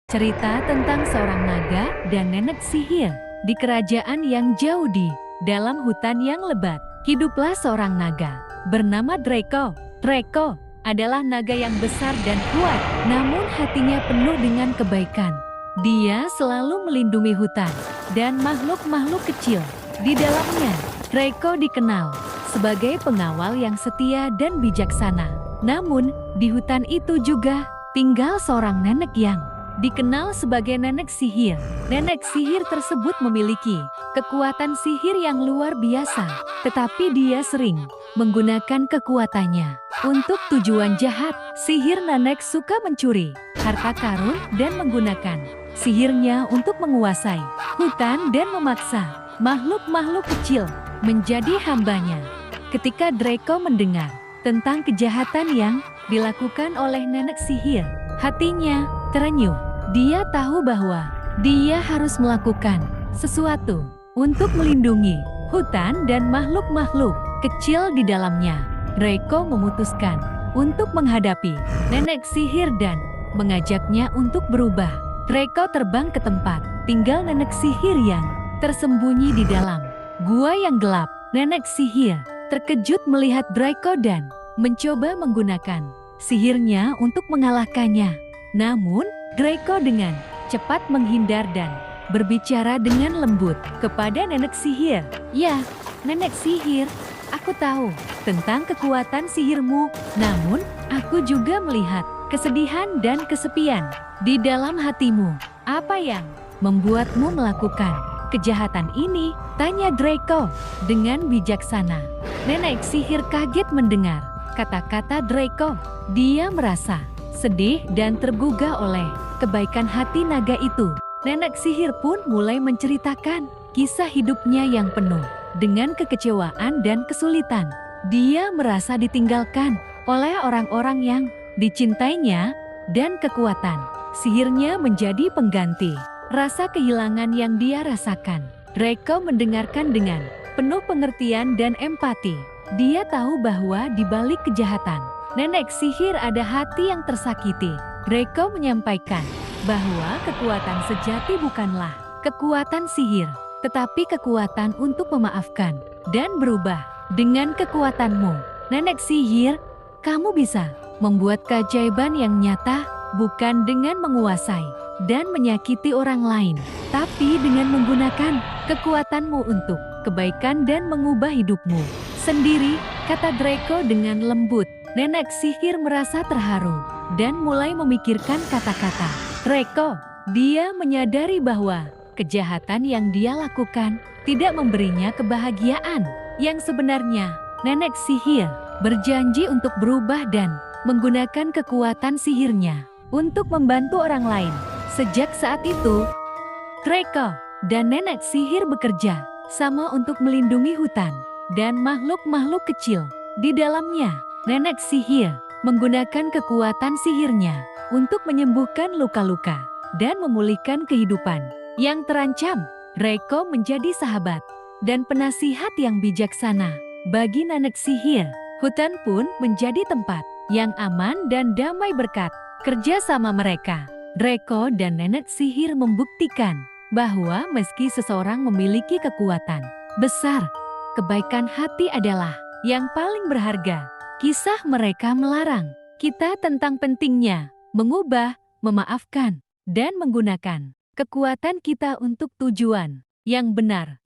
Cerita tentang seorang naga dan nenek sihir di kerajaan yang jauh di dalam hutan yang lebat. Hiduplah seorang naga bernama Draco. Draco adalah naga yang besar dan kuat, namun hatinya penuh dengan kebaikan. Dia selalu melindungi hutan dan makhluk-makhluk kecil di dalamnya. Draco dikenal sebagai pengawal yang setia dan bijaksana. Namun, di hutan itu juga tinggal seorang nenek yang dikenal sebagai nenek sihir. Nenek sihir tersebut memiliki kekuatan sihir yang luar biasa, tetapi dia sering menggunakan kekuatannya untuk tujuan jahat. Sihir nenek suka mencuri harta karun dan menggunakan sihirnya untuk menguasai hutan dan memaksa makhluk-makhluk kecil menjadi hambanya. Ketika Draco mendengar tentang kejahatan yang dilakukan oleh nenek sihir, hatinya terenyuh. Dia tahu bahwa dia harus melakukan sesuatu untuk melindungi hutan dan makhluk-makhluk kecil di dalamnya. Draco memutuskan untuk menghadapi nenek sihir dan mengajaknya untuk berubah. Draco terbang ke tempat tinggal nenek sihir yang tersembunyi di dalam gua yang gelap. Nenek sihir terkejut melihat Draco dan mencoba menggunakan sihirnya untuk mengalahkannya. Namun, Draco dengan cepat menghindar dan berbicara dengan lembut kepada nenek sihir. "Ya, nenek sihir, aku tahu tentang kekuatan sihirmu, namun aku juga melihat kesedihan dan kesepian di dalam hatimu. Apa yang membuatmu melakukan kejahatan ini?" tanya Draco dengan bijaksana. Nenek sihir kaget mendengar kata-kata Draco. Dia merasa sedih dan tergugah oleh kebaikan hati naga itu. Nenek sihir pun mulai menceritakan kisah hidupnya yang penuh dengan kekecewaan dan kesulitan. Dia merasa ditinggalkan oleh orang-orang yang dicintainya dan kekuatan sihirnya menjadi pengganti rasa kehilangan yang dia rasakan. Draco mendengarkan dengan penuh pengertian dan empati. Dia tahu bahwa di balik kejahatan nenek sihir ada hati yang tersakiti. Draco menyampaikan bahwa kekuatan sejati bukanlah kekuatan sihir, tetapi kekuatan untuk memaafkan dan berubah. Dengan kekuatanmu, nenek sihir, kamu bisa membuat keajaiban yang nyata, bukan dengan menguasai dan menyakiti orang lain, tapi dengan menggunakan kekuatanmu untuk kebaikan dan mengubah hidupmu sendiri, kata Draco dengan lembut. Nenek sihir merasa terharu dan mulai memikirkan kata-kata Draco. Dia menyadari bahwa kejahatan yang dia lakukan tidak memberinya kebahagiaan. Yang sebenarnya, nenek sihir berjanji untuk berubah dan menggunakan kekuatan sihirnya untuk membantu orang lain. Sejak saat itu, Draco dan nenek sihir bekerja sama untuk melindungi hutan dan makhluk-makhluk kecil di dalamnya. Nenek sihir menggunakan kekuatan sihirnya untuk menyembuhkan luka-luka dan memulihkan kehidupan yang terancam. Draco menjadi sahabat dan penasihat yang bijaksana bagi nenek sihir. Hutan pun menjadi tempat yang aman dan damai berkat kerja sama mereka. Draco dan nenek sihir membuktikan bahwa meski seseorang memiliki kekuatan besar, kebaikan hati adalah yang paling berharga. Kisah mereka melarang kita tentang pentingnya mengubah, memaafkan, dan menggunakan kekuatan kita untuk tujuan yang benar.